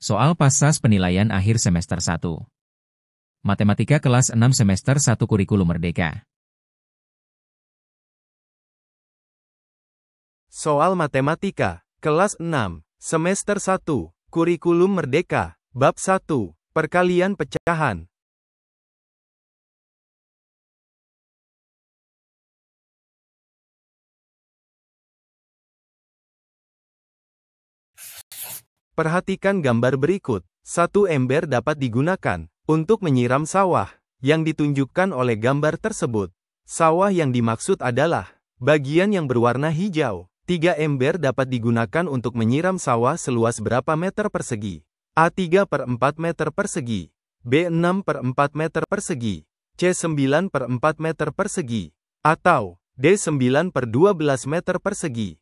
Soal Passas Penilaian Akhir Semester 1. Matematika kelas 6 semester 1 Kurikulum Merdeka. Soal Matematika, kelas 6, semester 1, Kurikulum Merdeka, bab 1, perkalian pecahan. Perhatikan gambar berikut. Satu ember dapat digunakan untuk menyiram sawah. Yang ditunjukkan oleh gambar tersebut, sawah yang dimaksud adalah bagian yang berwarna hijau. 3 ember dapat digunakan untuk menyiram sawah seluas berapa meter persegi? A 3/4 meter persegi, B 6/4 meter persegi, C 9/4 meter persegi, atau D 9/12 meter persegi.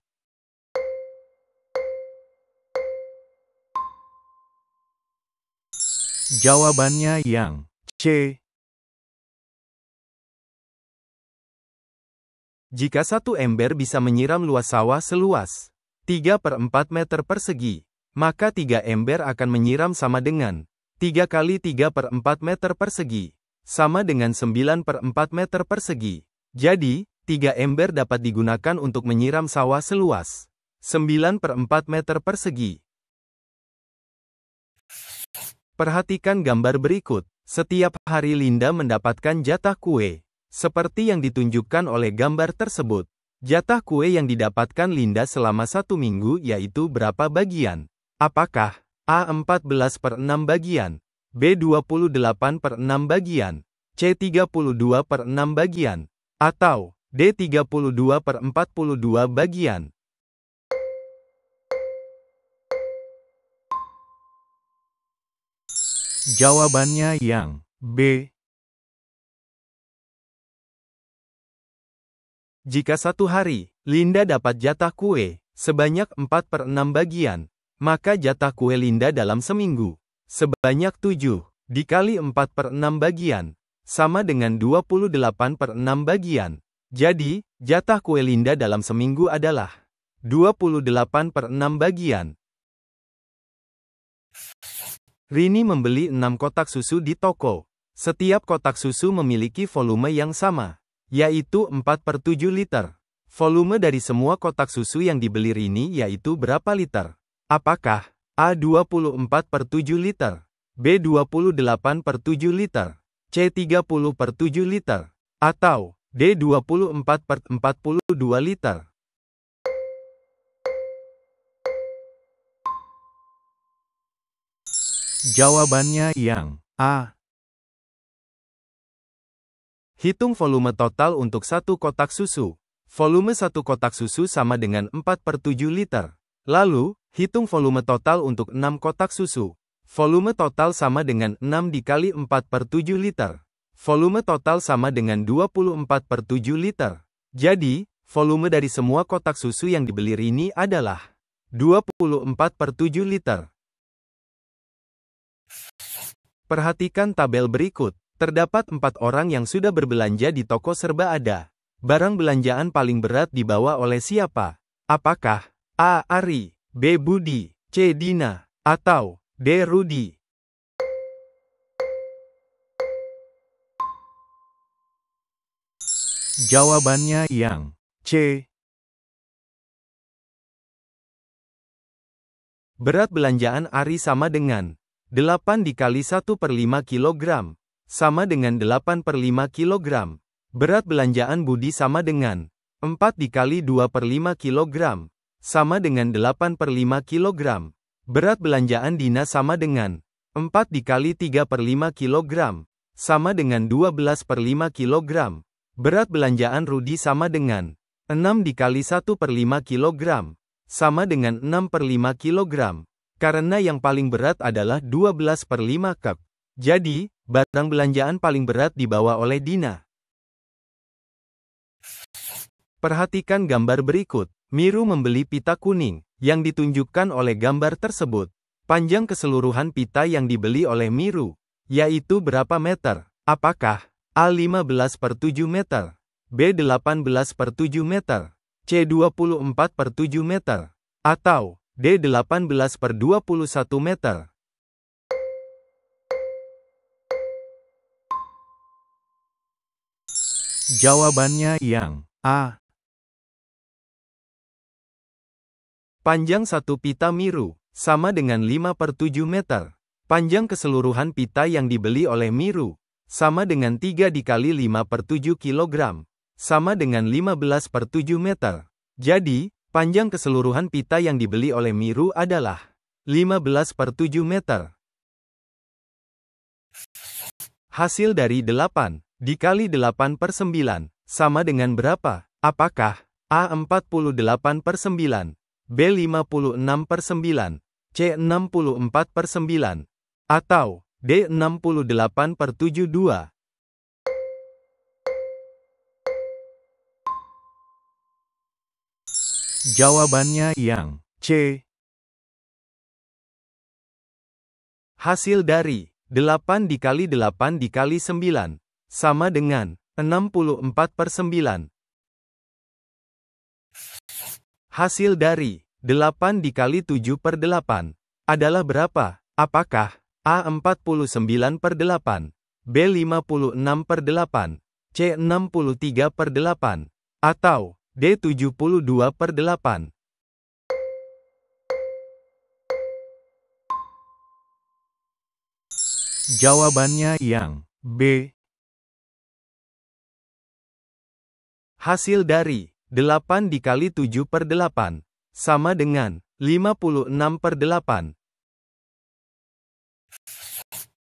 Jawabannya yang C. Jika satu ember bisa menyiram luas sawah seluas 3/4 meter persegi, maka 3 ember akan menyiram sama dengan 3 kali 3/4 meter persegi, sama dengan 9/4 meter persegi. Jadi, 3 ember dapat digunakan untuk menyiram sawah seluas 9/4 meter persegi. Perhatikan gambar berikut. Setiap hari Linda mendapatkan jatah kue. Seperti yang ditunjukkan oleh gambar tersebut, jatah kue yang didapatkan Linda selama 1 minggu yaitu berapa bagian? Apakah A 14/6 bagian, B 28/6 bagian, C 32/6 bagian, atau D 32/42 bagian? Jawabannya yang B. Jika satu hari, Linda dapat jatah kue sebanyak 4/6 bagian, maka jatah kue Linda dalam seminggu sebanyak 7 dikali 4/6 bagian, sama dengan 28/6 bagian. Jadi, jatah kue Linda dalam seminggu adalah 28/6 bagian. Rini membeli 6 kotak susu di toko. Setiap kotak susu memiliki volume yang sama, yaitu 4/7 liter. Volume dari semua kotak susu yang dibeli Rini yaitu berapa liter? Apakah A 24/7 liter, B 28/7 liter, C 30/7 liter, atau D 24/42 liter? Jawabannya yang A. Hitung volume total untuk 1 kotak susu. Volume 1 kotak susu sama dengan 4/7 liter. Lalu, hitung volume total untuk 6 kotak susu. Volume total sama dengan 6 dikali 4/7 liter. Volume total sama dengan 24/7 liter. Jadi, volume dari semua kotak susu yang dibeli Rini adalah 24/7 liter. Perhatikan tabel berikut. Terdapat 4 orang yang sudah berbelanja di toko serba ada. Barang belanjaan paling berat dibawa oleh siapa? Apakah A. Ari, B. Budi, C. Dina, atau D. Rudi? Jawabannya yang C. Berat belanjaan Ari sama dengan 8 dikali 1/5 kg, sama dengan 8/5 kg. Berat belanjaan Budi sama dengan 4 dikali 2/5 kg, sama dengan 8/5 kg. Berat belanjaan Dina sama dengan 4 dikali 3/5 kg, sama dengan 12/5 kg. Berat belanjaan Rudi sama dengan 6 dikali 1/5 kg, sama dengan 6/5 kg. Karena yang paling berat adalah 12/5 kg. Jadi, barang belanjaan paling berat dibawa oleh Dina. Perhatikan gambar berikut. Miru membeli pita kuning, yang ditunjukkan oleh gambar tersebut. Panjang keseluruhan pita yang dibeli oleh Miru, yaitu berapa meter? Apakah A 15/7 meter, B 18/7 meter, C 24/7 meter, atau D 18/21 meter? Jawabannya yang A. Panjang satu pita Miru, sama dengan 5/7 meter. Panjang keseluruhan pita yang dibeli oleh Miru, sama dengan 3 dikali 5/7 kilogram, sama dengan 15/7 meter. Jadi, panjang keseluruhan pita yang dibeli oleh Miru adalah 15/7 meter. Hasil dari 8 dikali 8/9, sama dengan berapa? Apakah A. 48/9, B. 56/9, C. 64/9, atau D. 68/72? Jawabannya yang C. Hasil dari 8 dikali 8 dikali 9, sama dengan 64/9. Hasil dari 8 dikali 7/8 adalah berapa? Apakah A. 49/8, B. 56/8, C. 63/8, atau D. 72/8? Jawabannya yang B. Hasil dari 8 dikali 7/8, sama dengan 56/8.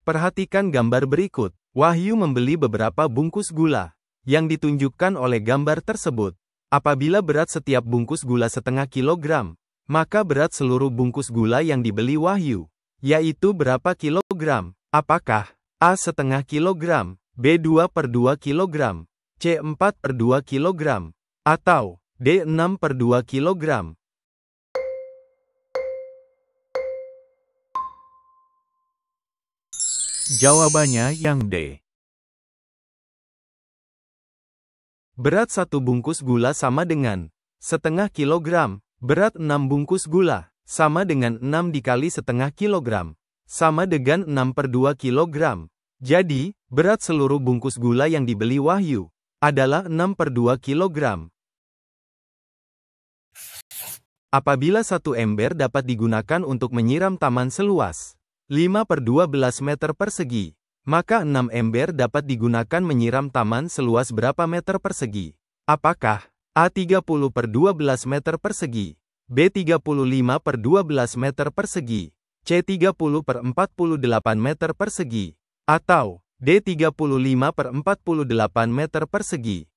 Perhatikan gambar berikut. Wahyu membeli beberapa bungkus gula, yang ditunjukkan oleh gambar tersebut. Apabila berat setiap bungkus gula setengah kilogram, maka berat seluruh bungkus gula yang dibeli Wahyu, yaitu berapa kilogram? Apakah A. setengah kilogram, B. 2/2 kilogram, C. 4/2 kilogram, atau D. 6/2 kilogram? Jawabannya yang D. Berat satu bungkus gula sama dengan setengah kilogram. Berat 6 bungkus gula, sama dengan 6 dikali setengah kilogram, sama dengan 6/2 kilogram. Jadi, berat seluruh bungkus gula yang dibeli Wahyu adalah 6/2 kilogram. Apabila satu ember dapat digunakan untuk menyiram taman seluas 5/12 meter persegi, maka 6 ember dapat digunakan menyiram taman seluas berapa meter persegi? Apakah A. 30/12 meter persegi, B. 35/12 meter persegi, C. 30/48 meter persegi, atau D. 35/48 meter persegi?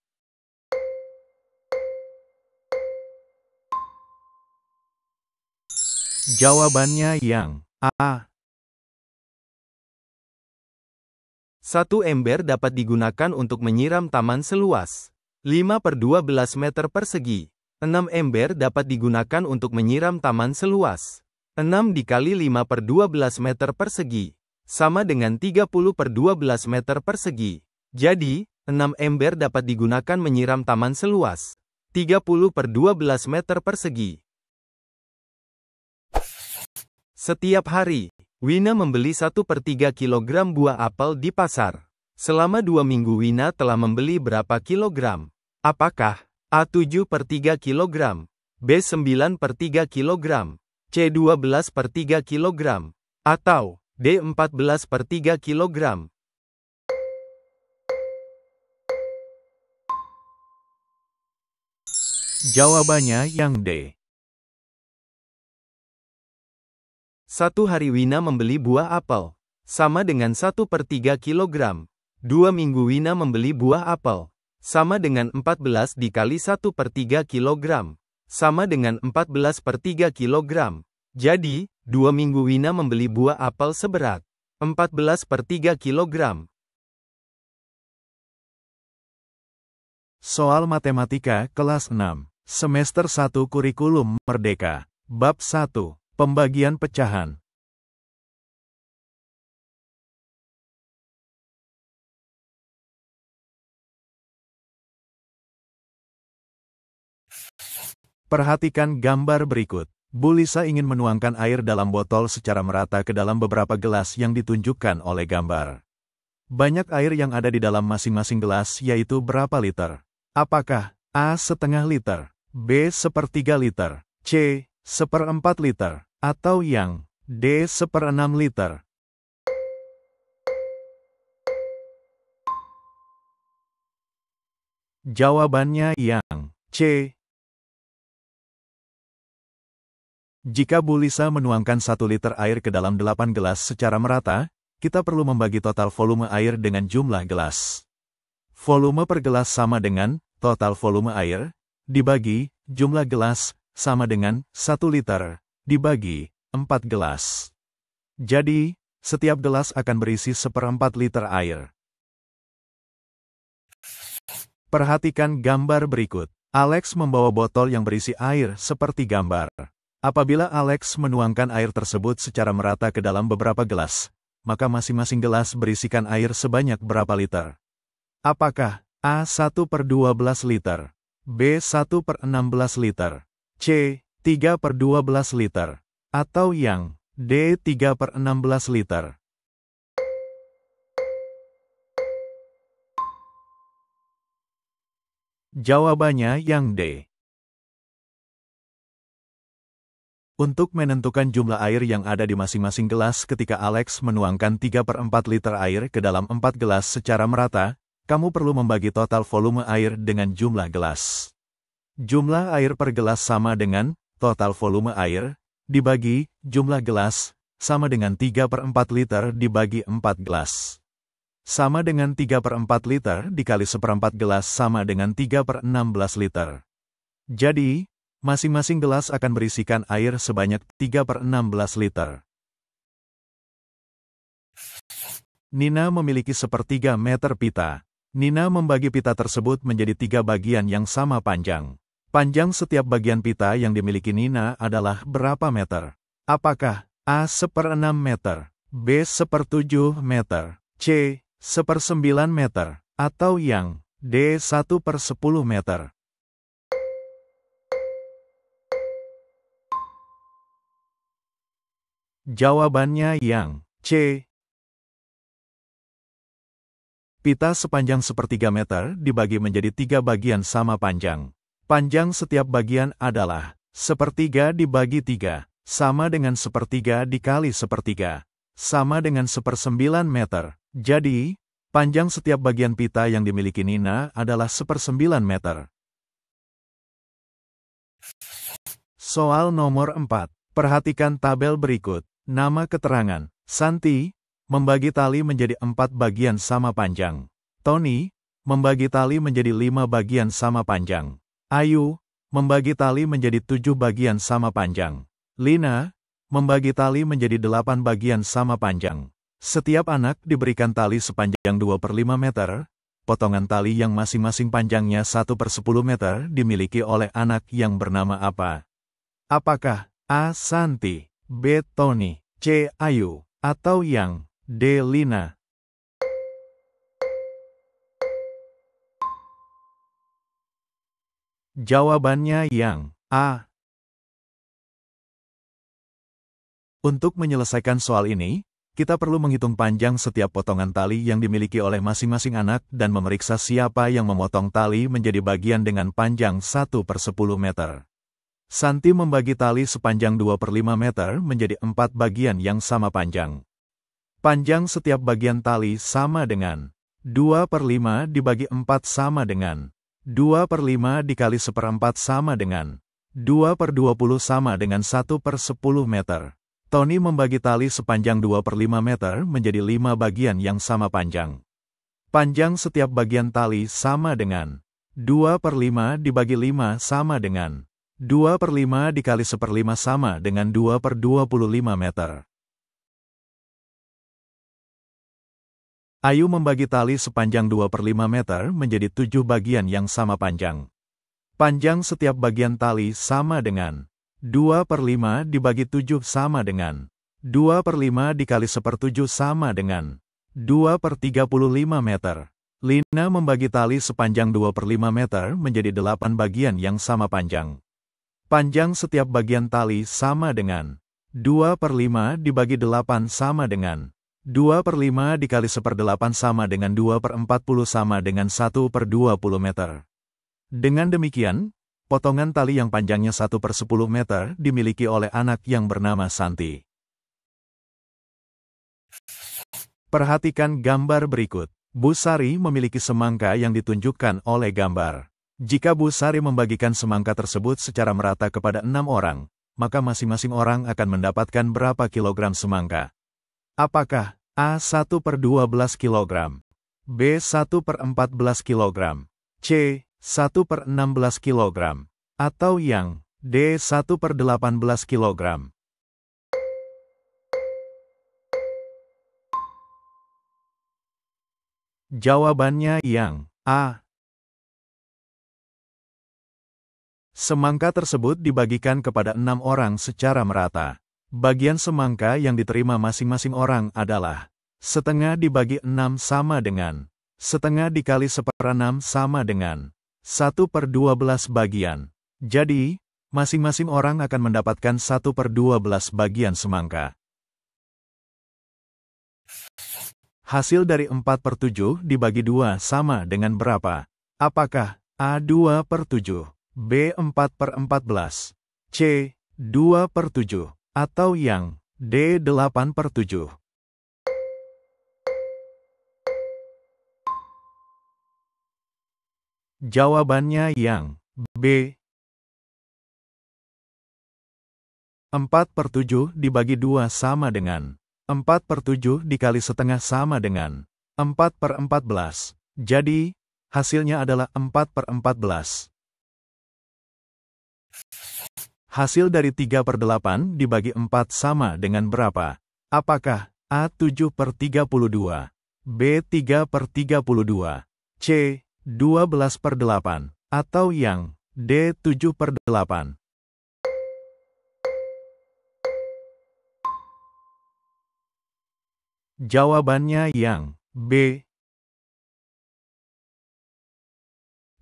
Jawabannya yang A. Satu ember dapat digunakan untuk menyiram taman seluas 5/12 meter persegi. 6 ember dapat digunakan untuk menyiram taman seluas 6 dikali 5/12 meter persegi, sama dengan 30/12 meter persegi. Jadi, 6 ember dapat digunakan menyiram taman seluas 30/12 meter persegi. Setiap hari, Wina membeli 1/3 kilogram buah apel di pasar. Selama 2 minggu Wina telah membeli berapa kilogram? Apakah A. 7/3 kilogram, B. 9/3 kilogram, C. 12/3 kilogram, atau D. 14/3 kilogram? Jawabannya yang D. Satu hari Wina membeli buah apel, sama dengan 1/3 kilogram. 2 minggu Wina membeli buah apel, sama dengan 14 dikali 1/3 kilogram, sama dengan 14/3 kilogram. Jadi, 2 minggu Wina membeli buah apel seberat 14/3 kilogram. Soal Matematika Kelas 6, Semester 1 Kurikulum Merdeka, Bab 1, Pembagian Pecahan. Perhatikan gambar berikut. Bu Lisa ingin menuangkan air dalam botol secara merata ke dalam beberapa gelas yang ditunjukkan oleh gambar. Banyak air yang ada di dalam masing-masing gelas yaitu berapa liter? Apakah A. setengah liter, B. sepertiga liter, C. seperempat liter, atau yang D. seperenam liter? Jawabannya yang C. Jika Bu Lisa menuangkan 1 liter air ke dalam 8 gelas secara merata, kita perlu membagi total volume air dengan jumlah gelas. Volume per gelas sama dengan total volume air, dibagi jumlah gelas, sama dengan 1 liter, dibagi 4 gelas. Jadi, setiap gelas akan berisi 1/4 liter air. Perhatikan gambar berikut. Alex membawa botol yang berisi air seperti gambar. Apabila Alex menuangkan air tersebut secara merata ke dalam beberapa gelas, maka masing-masing gelas berisikan air sebanyak berapa liter? Apakah A. 1/12 liter, B. 1/16 liter, C. 3/12 liter, atau yang D. 3/16 liter? Jawabannya yang D. Untuk menentukan jumlah air yang ada di masing-masing gelas ketika Alex menuangkan 3/4 liter air ke dalam 4 gelas secara merata, kamu perlu membagi total volume air dengan jumlah gelas. Jumlah air per gelas sama dengan total volume air, dibagi jumlah gelas, sama dengan 3/4 liter dibagi 4 gelas. Sama dengan 3/4 liter dikali 1/4 gelas sama dengan 3/16 liter. Jadi, masing-masing gelas akan berisikan air sebanyak 3/16 liter. Nina memiliki 1/3 meter pita. Nina membagi pita tersebut menjadi 3 bagian yang sama panjang. Panjang setiap bagian pita yang dimiliki Nina adalah berapa meter? Apakah A. 1/6 meter, B. 1/7 meter, C. 1/9 meter, atau yang D. 1/10 meter? Jawabannya yang C. Pita sepanjang 1/3 meter dibagi menjadi 3 bagian sama panjang. Panjang setiap bagian adalah 1/3 dibagi 3, sama dengan 1/3 dikali 1/3, sama dengan 1/9 meter. Jadi, panjang setiap bagian pita yang dimiliki Nina adalah 1/9 meter. Soal nomor 4. Perhatikan tabel berikut. Nama keterangan. Santi membagi tali menjadi 4 bagian sama panjang. Tony membagi tali menjadi 5 bagian sama panjang. Ayu membagi tali menjadi 7 bagian sama panjang. Lina membagi tali menjadi 8 bagian sama panjang. Setiap anak diberikan tali sepanjang 2/5 meter. Potongan tali yang masing-masing panjangnya 1/10 meter dimiliki oleh anak yang bernama apa? Apakah A. Santi, B. Tony, C. Ayu, atau yang D. Lina? Jawabannya yang A. Untuk menyelesaikan soal ini, kita perlu menghitung panjang setiap potongan tali yang dimiliki oleh masing-masing anak dan memeriksa siapa yang memotong tali menjadi bagian dengan panjang 1/10 meter. Santi membagi tali sepanjang 2/5 meter menjadi 4 bagian yang sama panjang. Panjang setiap bagian tali sama dengan 2/5 dibagi 4 sama dengan 2/5 dikali 1/4 sama dengan 2/20 sama dengan 1/10 meter. Tony membagi tali sepanjang 2/5 meter menjadi 5 bagian yang sama panjang. Panjang setiap bagian tali sama dengan 2/5 dibagi 5 sama dengan 2/5 dikali 1/5 sama dengan 2/25 meter. Ayu membagi tali sepanjang 2/5 meter menjadi 7 bagian yang sama panjang. Panjang setiap bagian tali sama dengan 2/5 dibagi 7 sama dengan 2/5 dikali 1/7 sama dengan 2/35 meter. Lina membagi tali sepanjang 2/5 meter menjadi 8 bagian yang sama panjang. Panjang setiap bagian tali sama dengan 2/5 dibagi 8 sama dengan 2/5 dikali 1/8 sama dengan 2/40 sama dengan 1/20 meter. Dengan demikian, potongan tali yang panjangnya 1/10 meter dimiliki oleh anak yang bernama Santi. Perhatikan gambar berikut. Bu Sari memiliki semangka yang ditunjukkan oleh gambar. Jika Bu Sari membagikan semangka tersebut secara merata kepada 6 orang, maka masing-masing orang akan mendapatkan berapa kilogram semangka? Apakah A. 1/12 kilogram, B. 1/14 kilogram, C. 1/16 kilogram, atau yang D. 1/18 kilogram? Jawabannya yang A. Semangka tersebut dibagikan kepada 6 orang secara merata. Bagian semangka yang diterima masing-masing orang adalah setengah dibagi 6 sama dengan setengah dikali 1/6 sama dengan 1/12 bagian. Jadi, masing-masing orang akan mendapatkan 1/12 bagian semangka. Hasil dari 4/7 dibagi 2 sama dengan berapa? Apakah A. 2/7, B. 4/14, C. 2/7, atau yang D. 8/7? Jawabannya yang B. 4/7 dibagi 2 sama dengan 4/7 dikali setengah sama dengan 4/14. Jadi, hasilnya adalah 4/14. Hasil dari 3/8 dibagi 4 sama dengan berapa? Apakah A. 7/32, B. 3/32, C. 12/8, atau yang D. 7/8? Jawabannya yang B.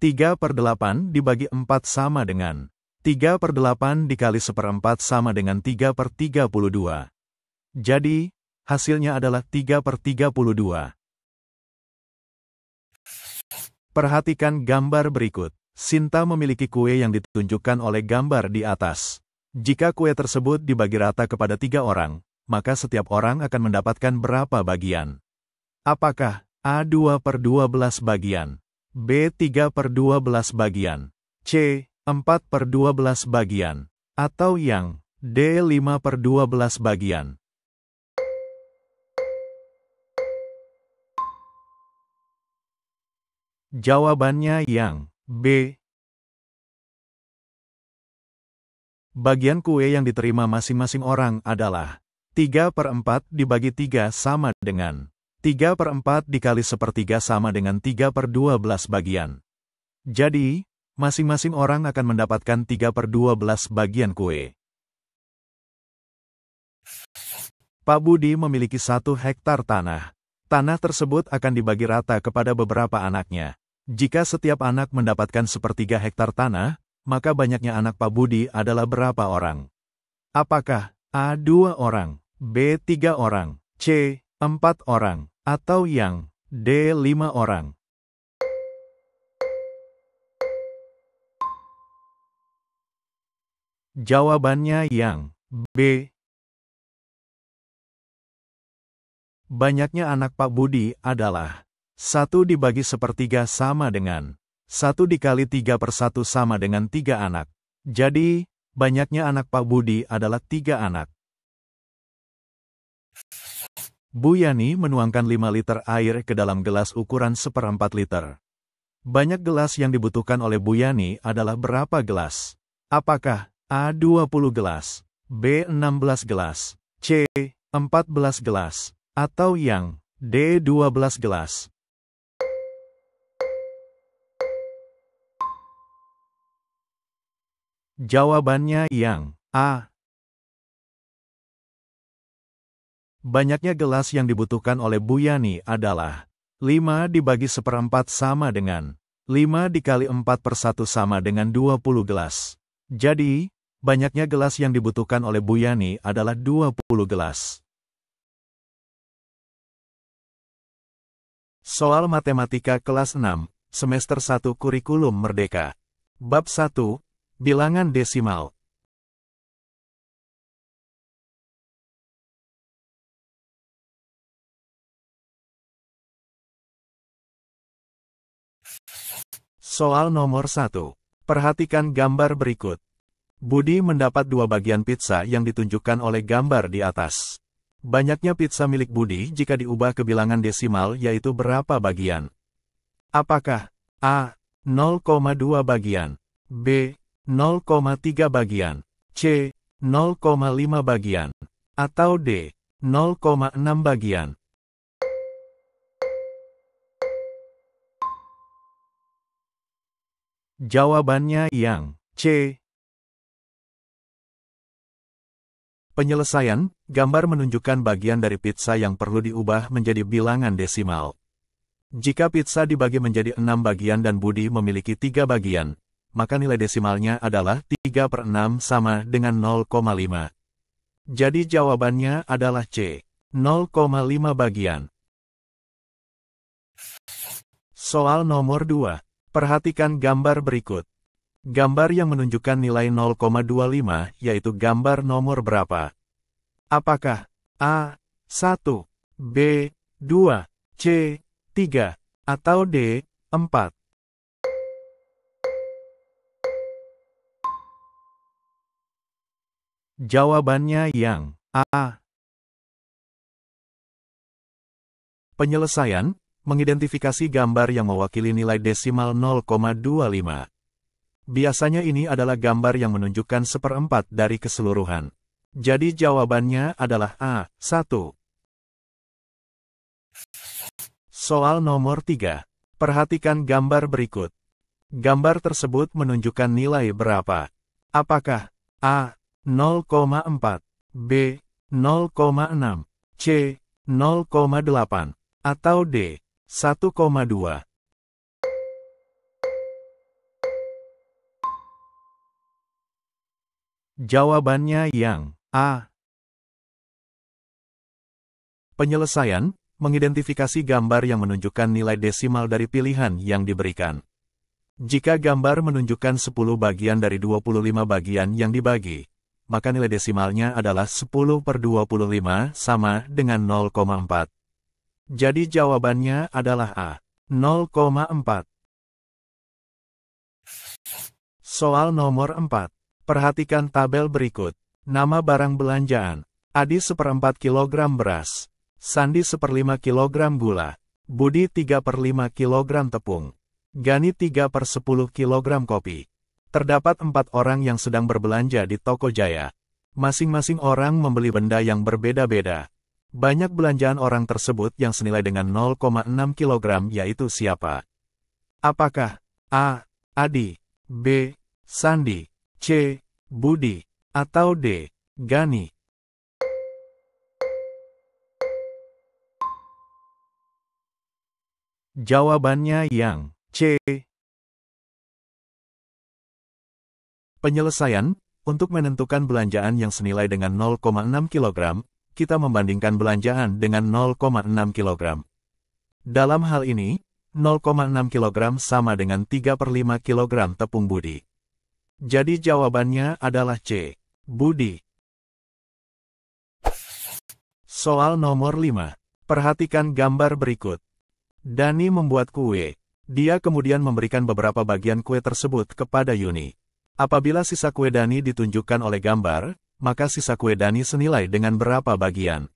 3/8 dibagi 4 sama dengan 3/8 dikali 1/4 sama dengan 3/32. Jadi, hasilnya adalah 3/32. Perhatikan gambar berikut. Sinta memiliki kue yang ditunjukkan oleh gambar di atas. Jika kue tersebut dibagi rata kepada 3 orang, maka setiap orang akan mendapatkan berapa bagian? Apakah A. 2/12 bagian, B. 3/12 bagian, C. 4/12 bagian, atau yang D. 5/12 bagian? Jawabannya yang B. Bagian kue yang diterima masing-masing orang adalah 3/4 dibagi 3 sama dengan 3/4 dikali 1/3 sama dengan 3/12 bagian. Jadi, masing-masing orang akan mendapatkan 3/12 bagian kue. Pak Budi memiliki 1 hektar tanah. Tanah tersebut akan dibagi rata kepada beberapa anaknya. Jika setiap anak mendapatkan 1/3 hektar tanah, maka banyaknya anak Pak Budi adalah berapa orang? Apakah A. 2 orang, B. 3 orang, C. 4 orang, atau yang D. 5 orang? Jawabannya yang B. Banyaknya anak Pak Budi adalah 1 dibagi 1/3 sama dengan 1 dikali 3/1 sama dengan 3 anak. Jadi, banyaknya anak Pak Budi adalah 3 anak. Bu Yani menuangkan 5 liter air ke dalam gelas ukuran 1/4 liter. Banyak gelas yang dibutuhkan oleh Bu Yani adalah berapa gelas? Apakah A. 20 gelas, B. 16 gelas, C. 14 gelas, atau yang D. 12 gelas? Jawabannya yang A. Banyaknya gelas yang dibutuhkan oleh Bu Yani adalah 5 dibagi 1/4 sama dengan 5 dikali 4/1 sama dengan 20 gelas. Jadi, banyaknya gelas yang dibutuhkan oleh Bu Yani adalah 20 gelas. Soal Matematika kelas 6, semester 1 Kurikulum Merdeka. Bab 1, Bilangan Desimal. Soal nomor 1. Perhatikan gambar berikut. Budi mendapat 2 bagian pizza yang ditunjukkan oleh gambar di atas. Banyaknya pizza milik Budi jika diubah ke bilangan desimal yaitu berapa bagian? Apakah A. 0,2 bagian, B. 0,3 bagian, C. 0,5 bagian, atau D. 0,6 bagian? Jawabannya yang C. Penyelesaian, gambar menunjukkan bagian dari pizza yang perlu diubah menjadi bilangan desimal. Jika pizza dibagi menjadi 6 bagian dan Budi memiliki 3 bagian, maka nilai desimalnya adalah 3/6 sama dengan 0,5. Jadi jawabannya adalah C. 0,5 bagian. Soal nomor 2. Perhatikan gambar berikut. Gambar yang menunjukkan nilai 0,25 yaitu gambar nomor berapa? Apakah A. 1, B. 2, C. 3, atau D. 4? Jawabannya yang A. Penyelesaian, mengidentifikasi gambar yang mewakili nilai desimal 0,25. Biasanya ini adalah gambar yang menunjukkan 1/4 dari keseluruhan. Jadi jawabannya adalah A. 1. Soal nomor 3. Perhatikan gambar berikut. Gambar tersebut menunjukkan nilai berapa? Apakah A. 0,4, B. 0,6, C. 0,8, atau D. 1,2? Jawabannya yang A. Penyelesaian, mengidentifikasi gambar yang menunjukkan nilai desimal dari pilihan yang diberikan. Jika gambar menunjukkan 10 bagian dari 25 bagian yang dibagi, maka nilai desimalnya adalah 10/25 sama dengan 0,4. Jadi jawabannya adalah A. 0,4. Soal nomor 4. Perhatikan tabel berikut. Nama barang belanjaan. Adi 1/4 kilogram beras. Sandi 1/5 kilogram gula. Budi 3/5 kilogram tepung. Gani 3/10 kilogram kopi. Terdapat 4 orang yang sedang berbelanja di toko Jaya. Masing-masing orang membeli benda yang berbeda-beda. Banyak belanjaan orang tersebut yang senilai dengan 0,6 kilogram yaitu siapa? Apakah A. Adi, B. Sandi, C. Budi, atau D. Gani? Jawabannya yang C. Penyelesaian, untuk menentukan belanjaan yang senilai dengan 0,6 kg, kita membandingkan belanjaan dengan 0,6 kg. Dalam hal ini, 0,6 kg sama dengan 3/5 kg tepung Budi. Jadi jawabannya adalah C. Budi. Soal nomor 5. Perhatikan gambar berikut. Dani membuat kue. Dia kemudian memberikan beberapa bagian kue tersebut kepada Yuni. Apabila sisa kue Dani ditunjukkan oleh gambar, maka sisa kue Dani senilai dengan berapa bagian?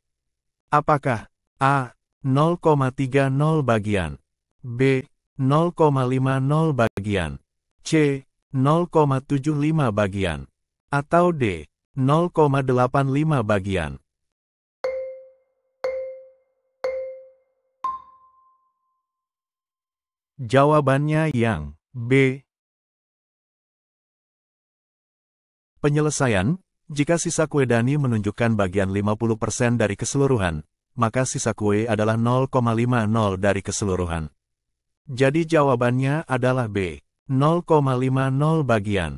Apakah A. 0,30 bagian, B. 0,50 bagian, C. 0,75 bagian, atau D. 0,85 bagian? Jawabannya yang B. Penyelesaian, jika sisa kue Dani menunjukkan bagian 50% dari keseluruhan, maka sisa kue adalah 0,50 dari keseluruhan. Jadi jawabannya adalah B. 0,50 bagian.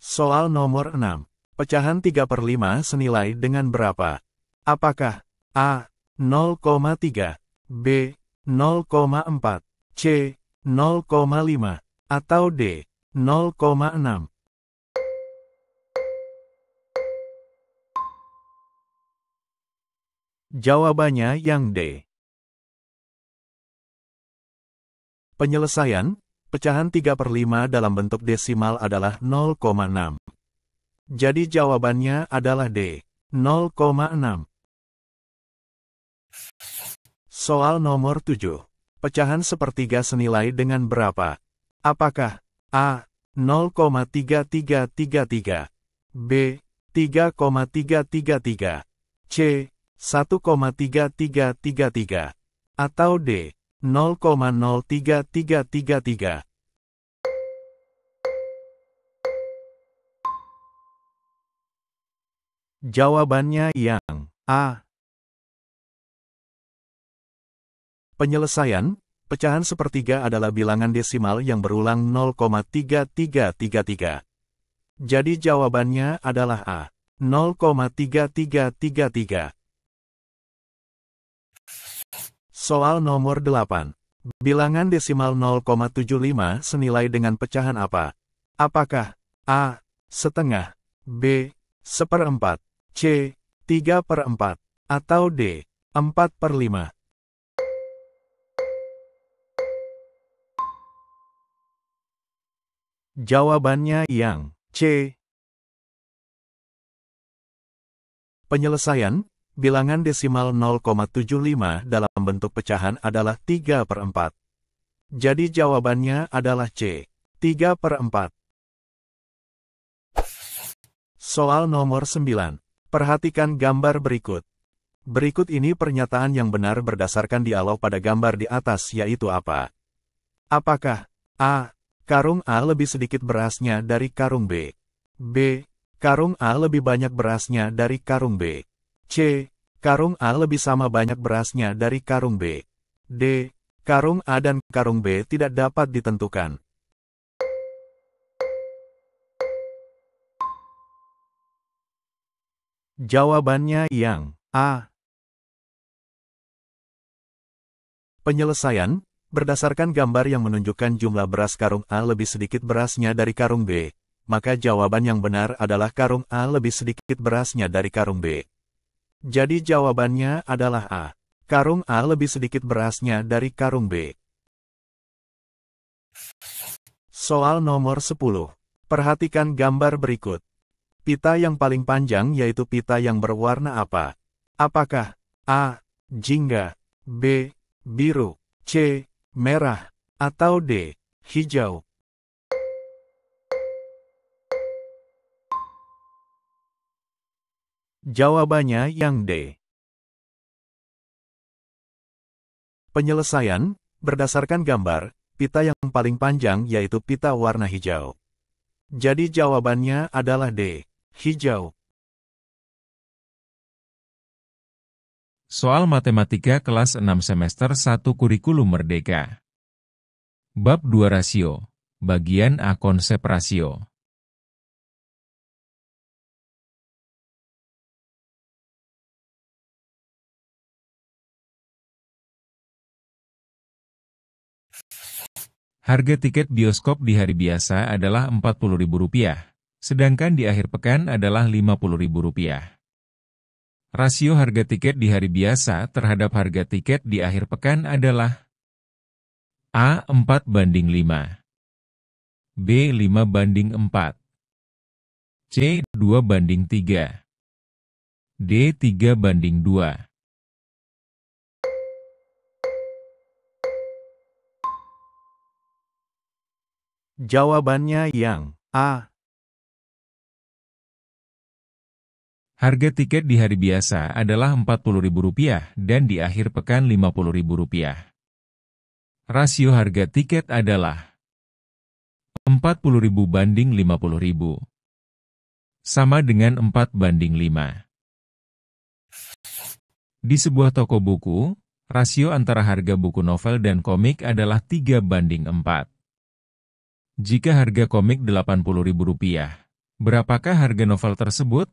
Soal nomor 6. Pecahan 3/5 senilai dengan berapa? Apakah A. 0,3, B. 0,4, C. 0,5, atau D. 0,6. Jawabannya yang D. Penyelesaian, pecahan 3/5 dalam bentuk desimal adalah 0,6. Jadi jawabannya adalah D. 0,6. Soal nomor 7. Pecahan sepertiga senilai dengan berapa? Apakah A. 0,3333, B. 3,333, C. 1,3333, atau D. 0,03333. Jawabannya yang A. Penyelesaian, pecahan sepertiga adalah bilangan desimal yang berulang 0,3333. Jadi jawabannya adalah A. 0,3333. Soal nomor 8. Bilangan desimal 0,75 senilai dengan pecahan apa? Apakah A. Setengah, B. 1/4, C. 3/4, atau D. 4/5? Jawabannya yang C. Penyelesaian, bilangan desimal 0,75 dalam bentuk pecahan adalah 3/4. Jadi jawabannya adalah C. 3/4. Soal nomor 9. Perhatikan gambar berikut. Berikut ini pernyataan yang benar berdasarkan dialog pada gambar di atas, yaitu apa? Apakah A. Karung A lebih sedikit berasnya dari karung B? B. Karung A lebih banyak berasnya dari karung B? C. Karung A lebih sama banyak berasnya dari karung B? D. Karung A dan karung B tidak dapat ditentukan. Jawabannya yang A. Penyelesaian, berdasarkan gambar yang menunjukkan jumlah beras karung A lebih sedikit berasnya dari karung B, maka jawaban yang benar adalah karung A lebih sedikit berasnya dari karung B. Jadi jawabannya adalah A. Karung A lebih sedikit berasnya dari karung B. Soal nomor 10. Perhatikan gambar berikut. Pita yang paling panjang yaitu pita yang berwarna apa? Apakah A. Jingga, B. Biru, C. Merah, atau D. Hijau? Jawabannya yang D. Penyelesaian, berdasarkan gambar, pita yang paling panjang yaitu pita warna hijau. Jadi jawabannya adalah D. Hijau. Soal Matematika kelas 6 semester 1 Kurikulum Merdeka. Bab 2 Rasio. Bagian A Konsep rasio. Harga tiket bioskop di hari biasa adalah Rp40.000, sedangkan di akhir pekan adalah Rp50.000. Rasio harga tiket di hari biasa terhadap harga tiket di akhir pekan adalah A. 4:5, B. 5:4, C. 2:3, D. 3:2. Jawabannya yang A. Harga tiket di hari biasa adalah Rp40.000 dan di akhir pekan Rp50.000. Rasio harga tiket adalah 40.000 banding 50.000. Sama dengan 4:5. Di sebuah toko buku, rasio antara harga buku novel dan komik adalah 3:4. Jika harga komik Rp80.000, berapakah harga novel tersebut?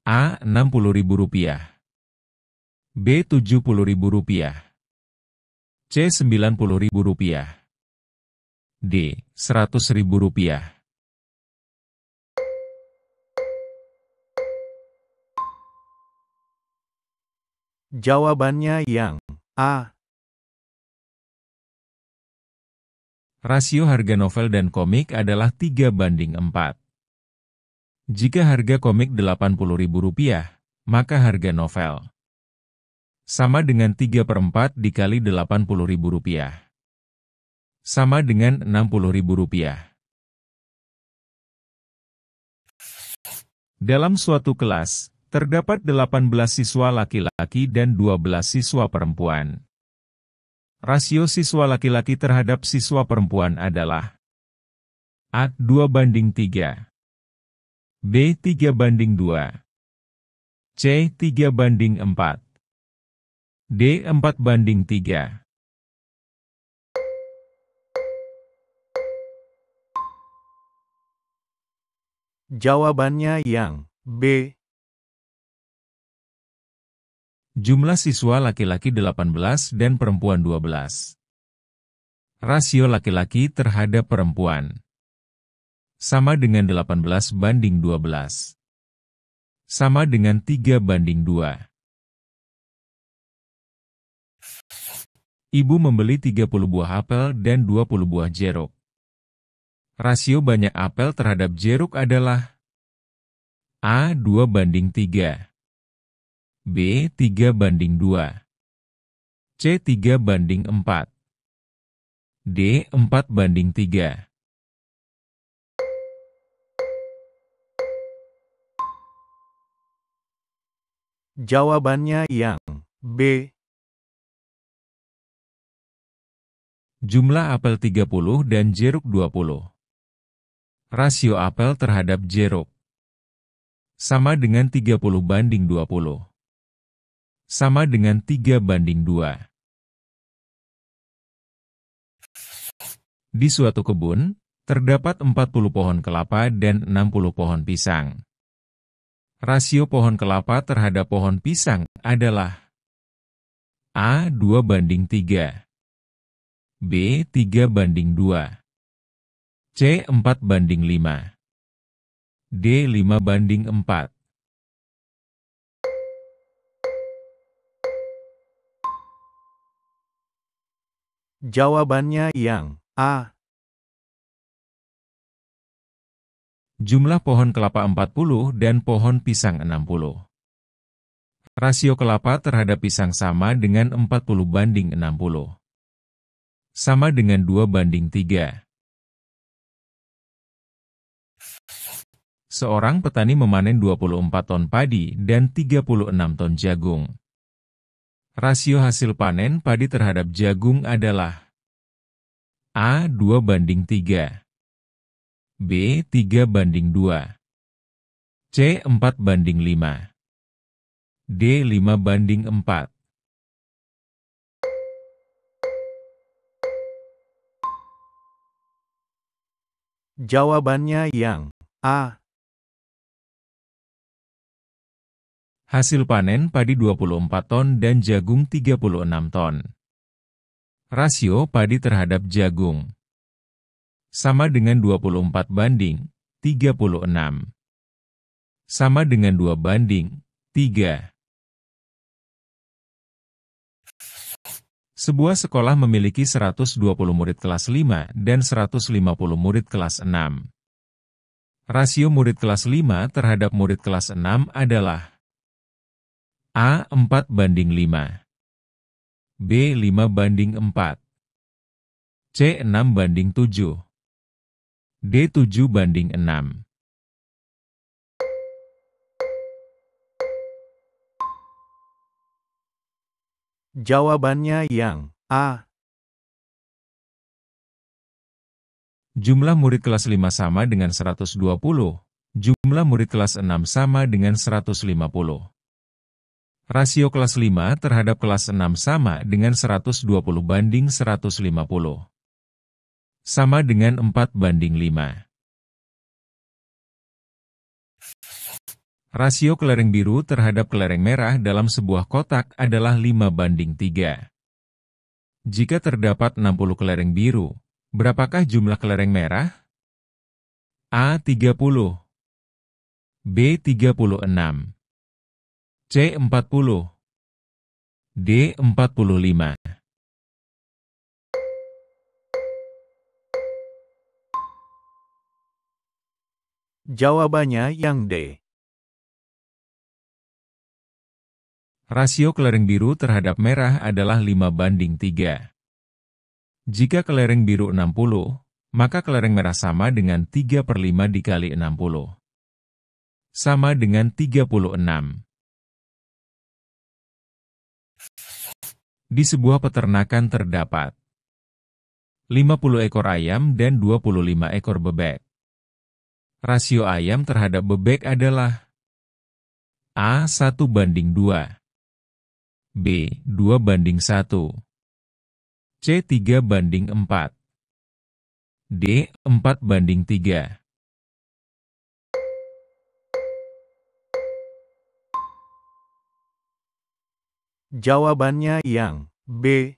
A. Rp60.000, B. Rp70.000. C. Rp90.000. D. Rp100.000. Jawabannya yang A. Rasio harga novel dan komik adalah 3:4. Jika harga komik Rp80.000, maka harga novel sama dengan 3/4 dikali Rp80.000. Sama dengan Rp60.000. Dalam suatu kelas, terdapat 18 siswa laki-laki dan 12 siswa perempuan. Rasio siswa laki-laki terhadap siswa perempuan adalah A. 2:3, B. 3:2, C. 3:4, D. 4:3. Jawabannya yang B. Jumlah siswa laki-laki 18 dan perempuan 12. Rasio laki-laki terhadap perempuan sama dengan 18:12. Sama dengan 3:2. Ibu membeli 30 buah apel dan 20 buah jeruk. Rasio banyak apel terhadap jeruk adalah A. 2:3, B. 3:2, C. 3:4, D. 4:3. Jawabannya yang B. Jumlah apel 30 dan jeruk 20. Rasio apel terhadap jeruk sama dengan 30:20. Sama dengan 3:2. Di suatu kebun, terdapat 40 pohon kelapa dan 60 pohon pisang. Rasio pohon kelapa terhadap pohon pisang adalah A. 2:3, B. 3:2, C. 4:5, D. 5:4. Jawabannya yang A. Jumlah pohon kelapa 40 dan pohon pisang 60. Rasio kelapa terhadap pisang sama dengan 40:60. Sama dengan 2:3. Seorang petani memanen 24 ton padi dan 36 ton jagung. Rasio hasil panen padi terhadap jagung adalah A. 2:3, B. 3:2, C. 4:5, D. 5:4. Jawabannya yang A. Hasil panen padi 24 ton dan jagung 36 ton. Rasio padi terhadap jagung sama dengan 24:36. Sama dengan 2:3. Sebuah sekolah memiliki 120 murid kelas 5 dan 150 murid kelas 6. Rasio murid kelas 5 terhadap murid kelas 6 adalah A. 4:5, B. 5:4, C. 6:7, D. 7:6. Jawabannya yang A. Jumlah murid kelas 5 sama dengan 120, jumlah murid kelas 6 sama dengan 150. Rasio kelas 5 terhadap kelas 6 sama dengan 120:150. Sama dengan 4:5. Rasio kelereng biru terhadap kelereng merah dalam sebuah kotak adalah 5:3. Jika terdapat 60 kelereng biru, berapakah jumlah kelereng merah? A. 30, B. 36, C. 40, D. 45. Jawabannya yang D. Rasio kelereng biru terhadap merah adalah 5:3. Jika kelereng biru 60, maka kelereng merah sama dengan 3/5 dikali 60. Sama dengan 36. Di sebuah peternakan terdapat 50 ekor ayam dan 25 ekor bebek. Rasio ayam terhadap bebek adalah A. 1:2, B. 2:1, C. 3:4, D. 4:3. Jawabannya yang B.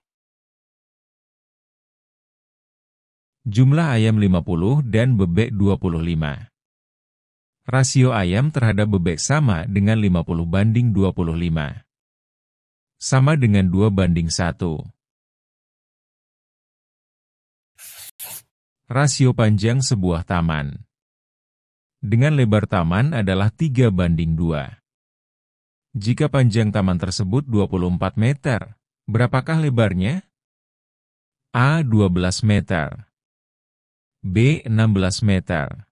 Jumlah ayam 50 dan bebek 25. Rasio ayam terhadap bebek sama dengan 50:25. Sama dengan 2:1. Rasio panjang sebuah taman. Dengan lebar taman adalah 3:2. Jika panjang taman tersebut 24 meter, berapakah lebarnya? A. 12 meter, B. 16 meter,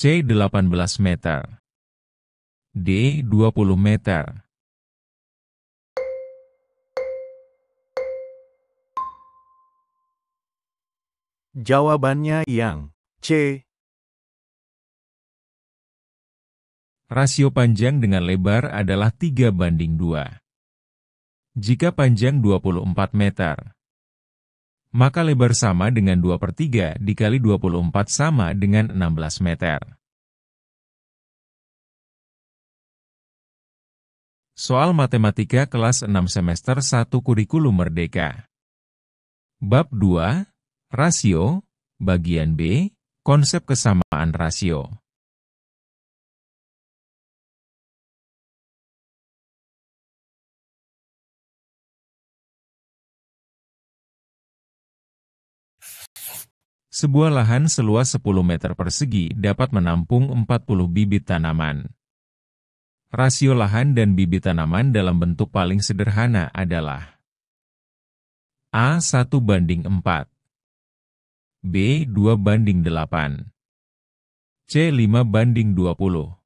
C. 18 meter, D. 20 meter. Jawabannya yang C. Rasio panjang dengan lebar adalah 3:2. Jika panjang 24 meter, maka lebar sama dengan 2/3 dikali 24 sama dengan 16 meter. Soal Matematika kelas 6 semester 1 Kurikulum Merdeka. Bab 2, Rasio, bagian B, konsep kesamaan rasio. Sebuah lahan seluas 10 meter persegi dapat menampung 40 bibit tanaman. Rasio lahan dan bibit tanaman dalam bentuk paling sederhana adalah A. 1:4, B. 2:8, C. 5:20,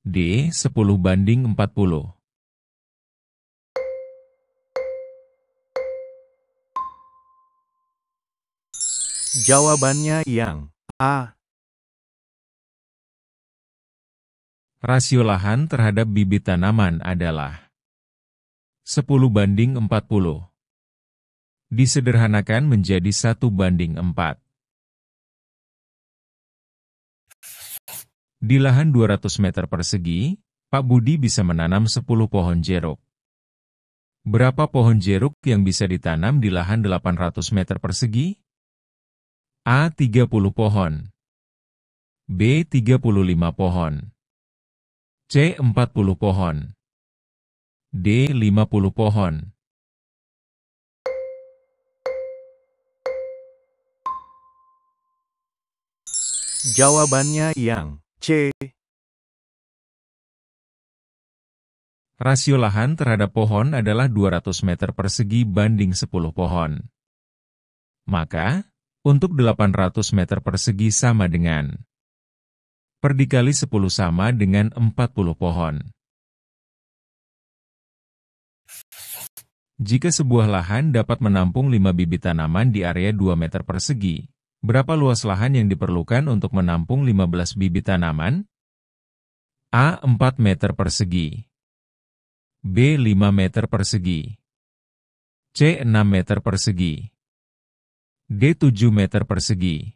D. 10:40. Jawabannya yang A. Rasio lahan terhadap bibit tanaman adalah 10:40. Disederhanakan menjadi 1:4. Di lahan 200 meter persegi, Pak Budi bisa menanam 10 pohon jeruk. Berapa pohon jeruk yang bisa ditanam di lahan 800 meter persegi? A. 30 pohon, B. 35 pohon, C. 40 pohon, D. 50 pohon. Jawabannya yang C. Rasio lahan terhadap pohon adalah 200 meter persegi banding 10 pohon. Maka, untuk 800 meter persegi sama dengan per dikali 10 sama dengan 40 pohon. Jika sebuah lahan dapat menampung 5 bibit tanaman di area 2 meter persegi, berapa luas lahan yang diperlukan untuk menampung 15 bibit tanaman? A. 4 meter persegi, B. 5 meter persegi, C. 6 meter persegi, D. 7 meter persegi.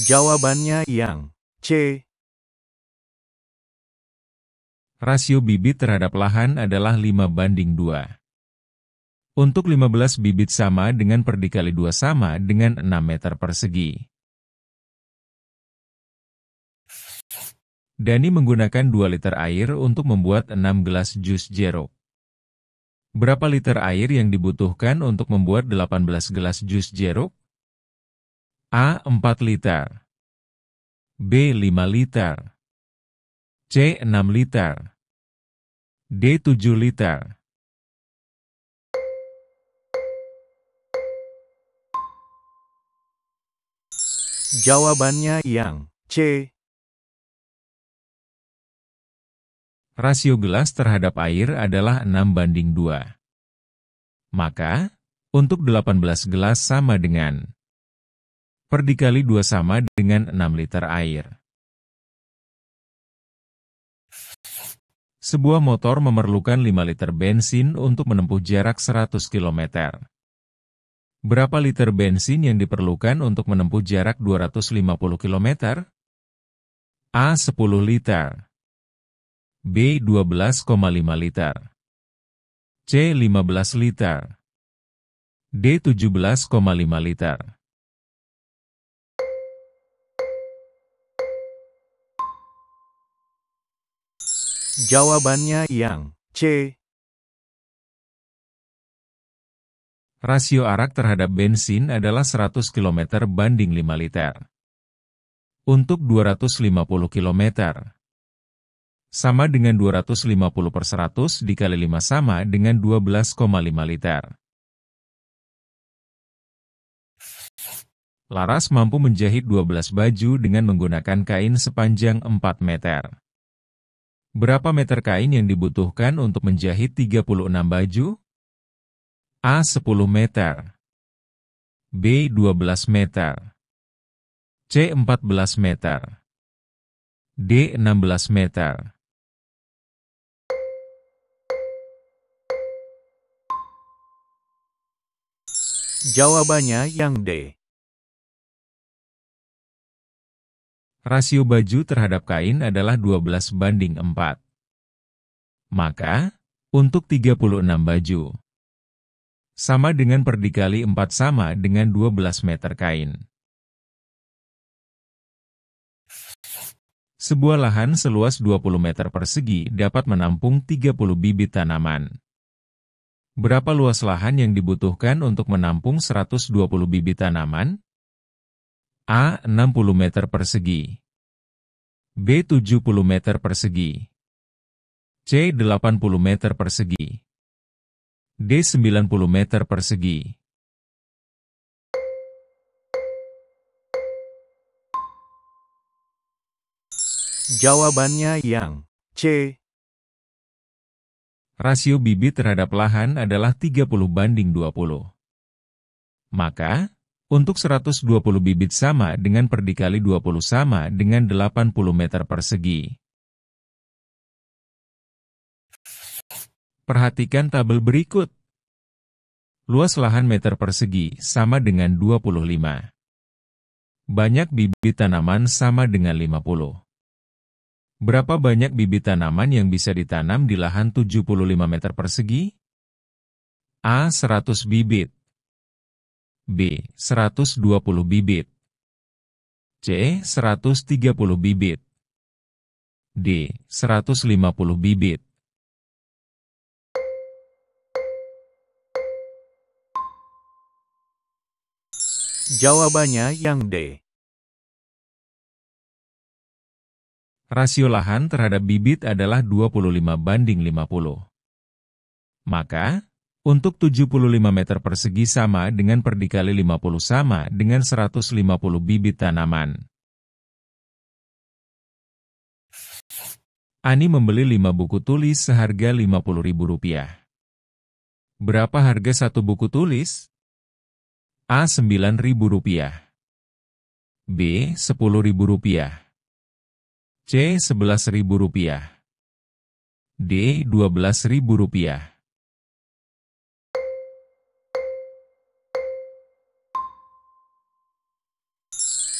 Jawabannya yang C. Rasio bibit terhadap lahan adalah 5:2. Untuk 15 bibit sama dengan per dikali 2 sama dengan 6 meter persegi. Dani menggunakan 2 liter air untuk membuat 6 gelas jus jeruk. Berapa liter air yang dibutuhkan untuk membuat 18 gelas jus jeruk? A. 4 liter. B. 5 liter. C. 6 liter. D. 7 liter. Jawabannya yang C. Rasio gelas terhadap air adalah 6:2. Maka, untuk 18 gelas sama dengan per dikali 2 sama dengan 6 liter air. Sebuah motor memerlukan 5 liter bensin untuk menempuh jarak 100 km. Berapa liter bensin yang diperlukan untuk menempuh jarak 250 km? A. 10 liter. B. 12,5 liter. C. 15 liter. D. 17,5 liter. Jawabannya yang C. Rasio arak terhadap bensin adalah 100 km banding 5 liter. Untuk 250 km. Sama dengan 250/100 dikali 5 sama dengan 12,5 liter. Laras mampu menjahit 12 baju dengan menggunakan kain sepanjang 4 meter. Berapa meter kain yang dibutuhkan untuk menjahit 36 baju? A. 10 meter. B. 12 meter. C. 14 meter. D. 16 meter. Jawabannya yang D. Rasio baju terhadap kain adalah 12:4. Maka, untuk 36 baju, sama dengan per dikali 4 sama dengan 12 meter kain. Sebuah lahan seluas 20 meter persegi dapat menampung 30 bibit tanaman. Berapa luas lahan yang dibutuhkan untuk menampung 120 bibit tanaman? A. 60 meter persegi. B. 70 meter persegi. C. 80 meter persegi. D. 90 meter persegi. Jawabannya yang C. Rasio bibit terhadap lahan adalah 30:20. Maka, untuk 120 bibit sama dengan per dikali 20 sama dengan 80 meter persegi. Perhatikan tabel berikut. Luas lahan meter persegi sama dengan 25. Banyak bibit tanaman sama dengan 50. Berapa banyak bibit tanaman yang bisa ditanam di lahan 75 meter persegi? A. 100 bibit. B. 120 bibit. C. 130 bibit. D. 150 bibit. Jawabannya yang D. Rasio lahan terhadap bibit adalah 25:50. Maka, untuk 75 meter persegi sama dengan per dikali 50 sama dengan 150 bibit tanaman. Ani membeli 5 buku tulis seharga Rp50.000. Berapa harga satu buku tulis? A. Rp9.000. B. Rp10.000. C. Rp11.000. D. Rp12.000.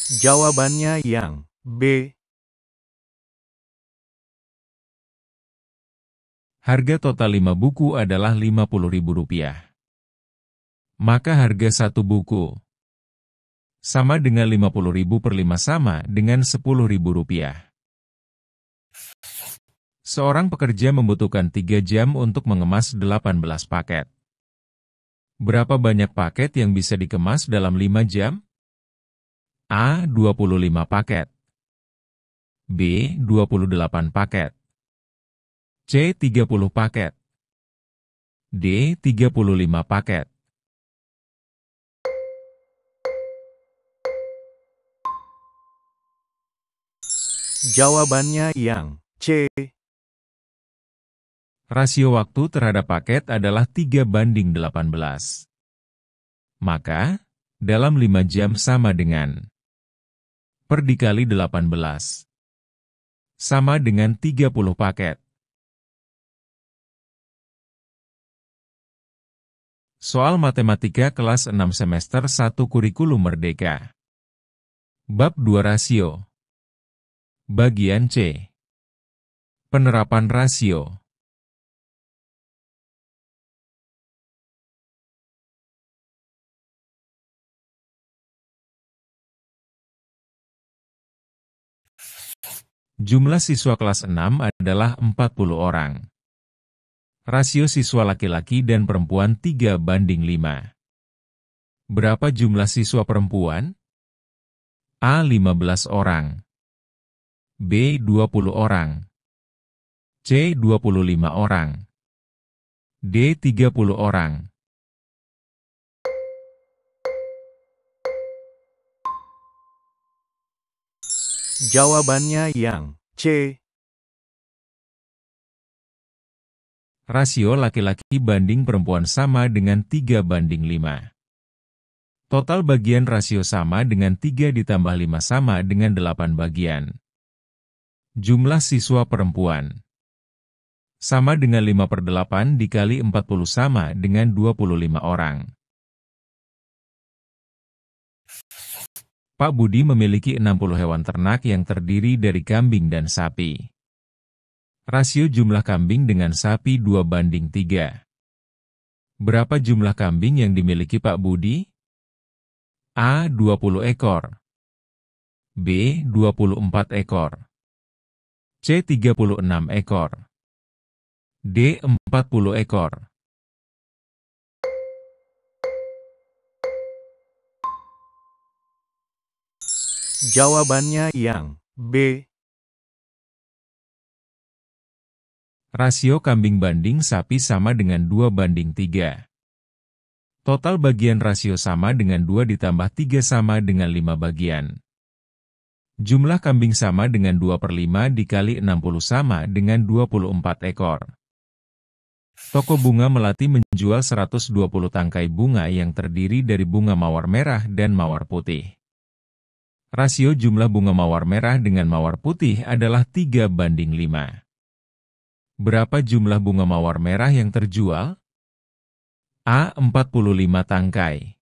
Jawabannya yang B. Harga total 5 buku adalah Rp50.000. Maka harga satu buku sama dengan 50.000 per 5 sama dengan Rp10.000. Seorang pekerja membutuhkan 3 jam untuk mengemas 18 paket. Berapa banyak paket yang bisa dikemas dalam 5 jam? A. 25 paket. B. 28 paket. C. 30 paket. D. 35 paket. Jawabannya yang C. Rasio waktu terhadap paket adalah 3:18. Maka, dalam 5 jam sama dengan per dikali 18. Sama dengan 30 paket. Soal Matematika kelas 6 semester 1 Kurikulum Merdeka. Bab 2 Rasio. Bagian C. Penerapan rasio. Jumlah siswa kelas 6 adalah 40 orang. Rasio siswa laki-laki dan perempuan 3:5. Berapa jumlah siswa perempuan? A. 15 orang. B. 20 orang. C. 25 orang. D. 30 orang. Jawabannya yang C. Rasio laki-laki banding perempuan sama dengan 3:5. Total bagian rasio sama dengan 3 ditambah 5 sama dengan 8 bagian. Jumlah siswa perempuan sama dengan 5/8 dikali 40 sama dengan 25 orang. Pak Budi memiliki 60 hewan ternak yang terdiri dari kambing dan sapi. Rasio jumlah kambing dengan sapi 2:3. Berapa jumlah kambing yang dimiliki Pak Budi? A. 20 ekor. B. 24 ekor. C. 36 ekor. D. 40 ekor. Jawabannya yang B. Rasio kambing banding sapi sama dengan 2:3. Total bagian rasio sama dengan 2 ditambah 3 sama dengan 5 bagian. Jumlah kambing sama dengan 2/5 dikali 60 sama dengan 24 ekor. Toko bunga Melati menjual 120 tangkai bunga yang terdiri dari bunga mawar merah dan mawar putih. Rasio jumlah bunga mawar merah dengan mawar putih adalah 3:5. Berapa jumlah bunga mawar merah yang terjual? A. 45 tangkai.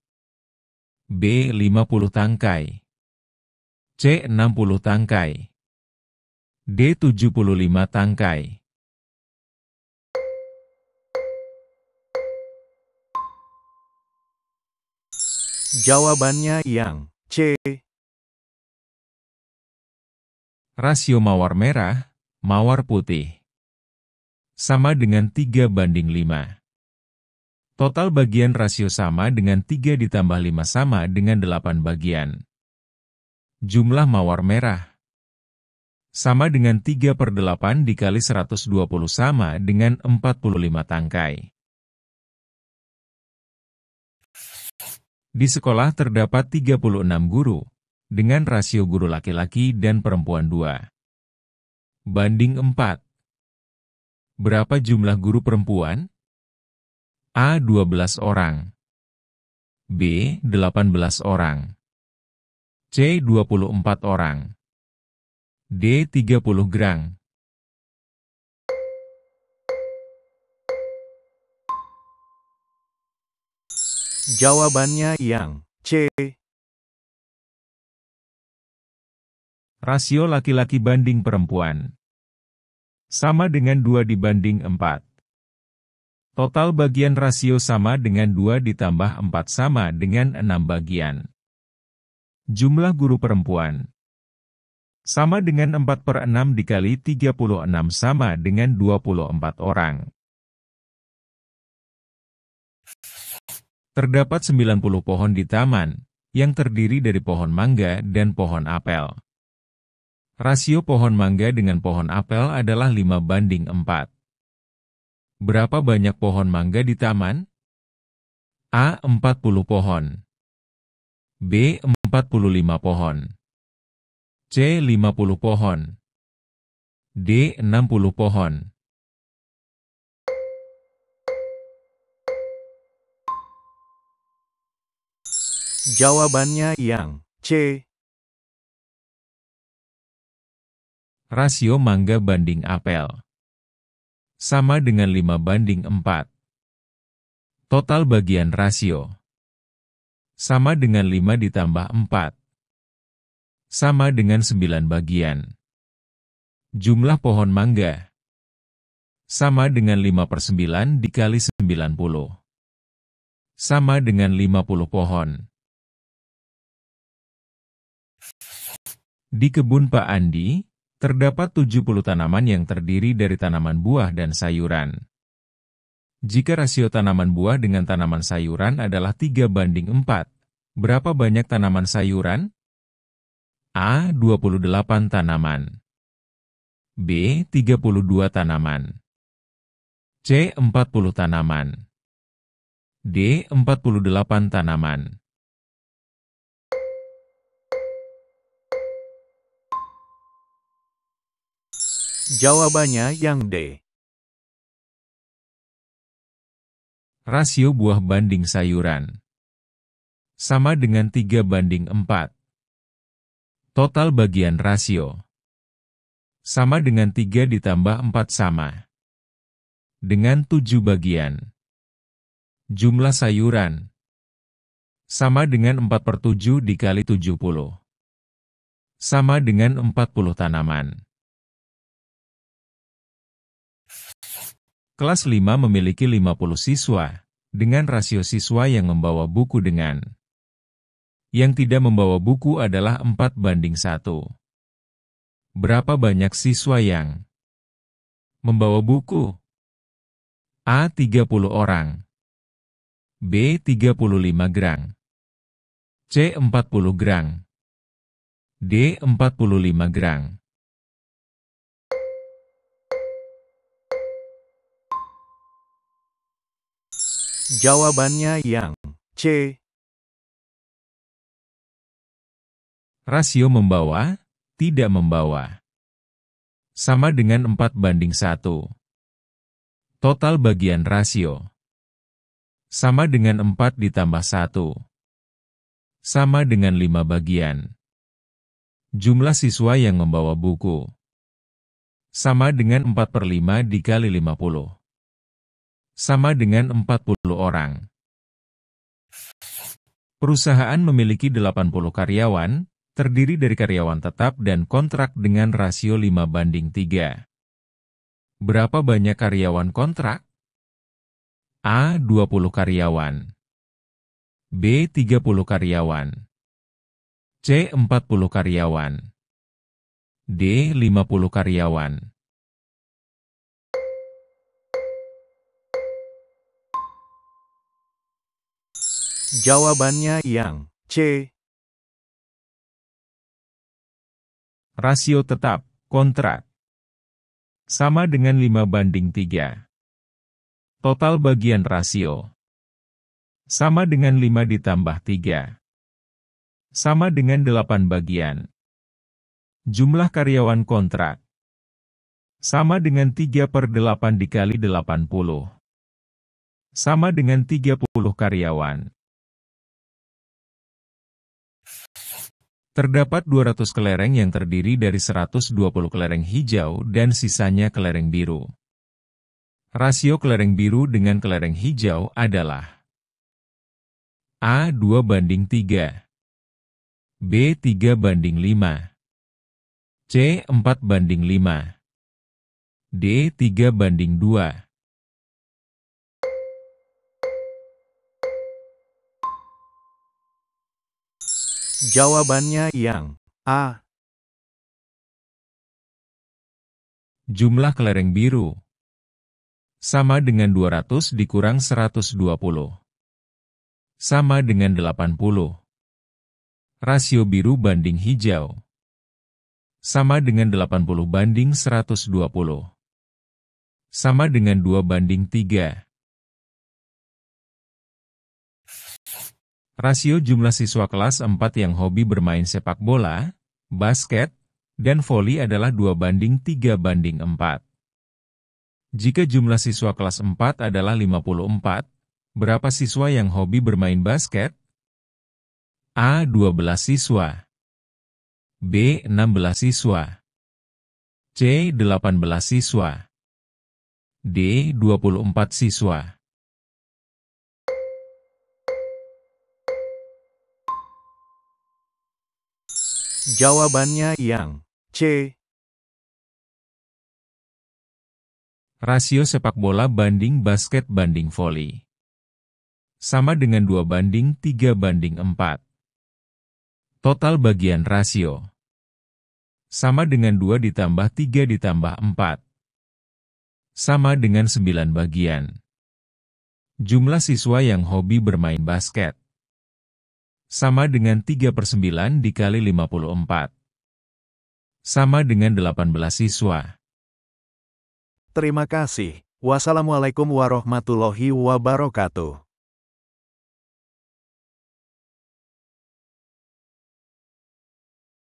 B. 50 tangkai. C. 60 tangkai. D. 75 tangkai. Jawabannya yang C. Rasio mawar merah, mawar putih sama dengan 3:5. Total bagian rasio sama dengan 3 ditambah 5 sama dengan 8 bagian. Jumlah mawar merah sama dengan 3/8 dikali 120 sama dengan 45 tangkai. Di sekolah terdapat 36 guru, dengan rasio guru laki-laki dan perempuan 2:4. Berapa jumlah guru perempuan? A. 12 orang. B. 18 orang. C. 24 orang. D. 30 gerang. Jawabannya yang C. Rasio laki-laki banding perempuan. Sama dengan 2 dibanding 4. Total bagian rasio sama dengan 2 ditambah 4 sama dengan 6 bagian. Jumlah guru perempuan. Sama dengan 4/6 dikali 36 sama dengan 24 orang. Terdapat 90 pohon di taman, yang terdiri dari pohon mangga dan pohon apel. Rasio pohon mangga dengan pohon apel adalah 5/4. Berapa banyak pohon mangga di taman? A. 40 pohon. B. 45 pohon. C. 50 pohon. D. 60 pohon. Jawabannya yang C. Rasio mangga banding apel. Sama dengan 5/4. Total bagian rasio. Sama dengan 5 ditambah 4. Sama dengan 9 bagian. Jumlah pohon mangga. Sama dengan 5/9 dikali 90. Sama dengan 50 pohon. Di kebun Pak Andi, terdapat 70 tanaman yang terdiri dari tanaman buah dan sayuran. Jika rasio tanaman buah dengan tanaman sayuran adalah 3/4, berapa banyak tanaman sayuran? A. 28 tanaman. B. 32 tanaman. C. 40 tanaman. D. 48 tanaman. Jawabannya yang D. Rasio buah banding sayuran. Sama dengan 3/4. Total bagian rasio. Sama dengan 3 ditambah 4 sama. Dengan 7 bagian. Jumlah sayuran. Sama dengan 4/7 dikali 70. Sama dengan 40 tanaman. Kelas 5 memiliki 50 siswa, dengan rasio siswa yang membawa buku dengan. Yang tidak membawa buku adalah 4/1. Berapa banyak siswa yang membawa buku? A. 30 orang. B. 35 gram. C. 40 gram. D. 45 gram. Jawabannya yang C. Rasio membawa, tidak membawa. Sama dengan 4/1. Total bagian rasio. Sama dengan 4 ditambah 1. Sama dengan 5 bagian. Jumlah siswa yang membawa buku. Sama dengan 4/5 dikali 50. Sama dengan 40 orang. Perusahaan memiliki 80 karyawan, terdiri dari karyawan tetap dan kontrak dengan rasio 5/3. Berapa banyak karyawan kontrak? A. 20 karyawan. B. 30 karyawan. C. 40 karyawan. D. 50 karyawan. Jawabannya yang C. Rasio tetap, kontrak. Sama dengan 5/3. Total bagian rasio. Sama dengan 5 ditambah 3. Sama dengan 8 bagian. Jumlah karyawan kontrak. Sama dengan 3/8 dikali 80. Sama dengan 30 karyawan. Terdapat 200 kelereng yang terdiri dari 120 kelereng hijau dan sisanya kelereng biru. Rasio kelereng biru dengan kelereng hijau adalah A. 2/3. B. 3/5. C. 4:5. D. 3:2. Jawabannya yang A. Jumlah kelereng biru sama dengan 200 dikurang 120. Sama dengan 80. Rasio biru banding hijau sama dengan 80 banding 120. Sama dengan 2:3. Rasio jumlah siswa kelas 4 yang hobi bermain sepak bola, basket, dan voli adalah 2:3:4. Jika jumlah siswa kelas 4 adalah 54, berapa siswa yang hobi bermain basket? A. 12 siswa. B. 16 siswa. C. 18 siswa. D. 24 siswa. Jawabannya yang C. Rasio sepak bola banding basket banding voli sama dengan 2:3:4. Total bagian rasio sama dengan 2 ditambah 3 ditambah 4. Sama dengan 9 bagian. Jumlah siswa yang hobi bermain basket sama dengan 3/9 dikali 54. Sama dengan 18 siswa. Terima kasih. Wassalamualaikum warahmatullahi wabarakatuh.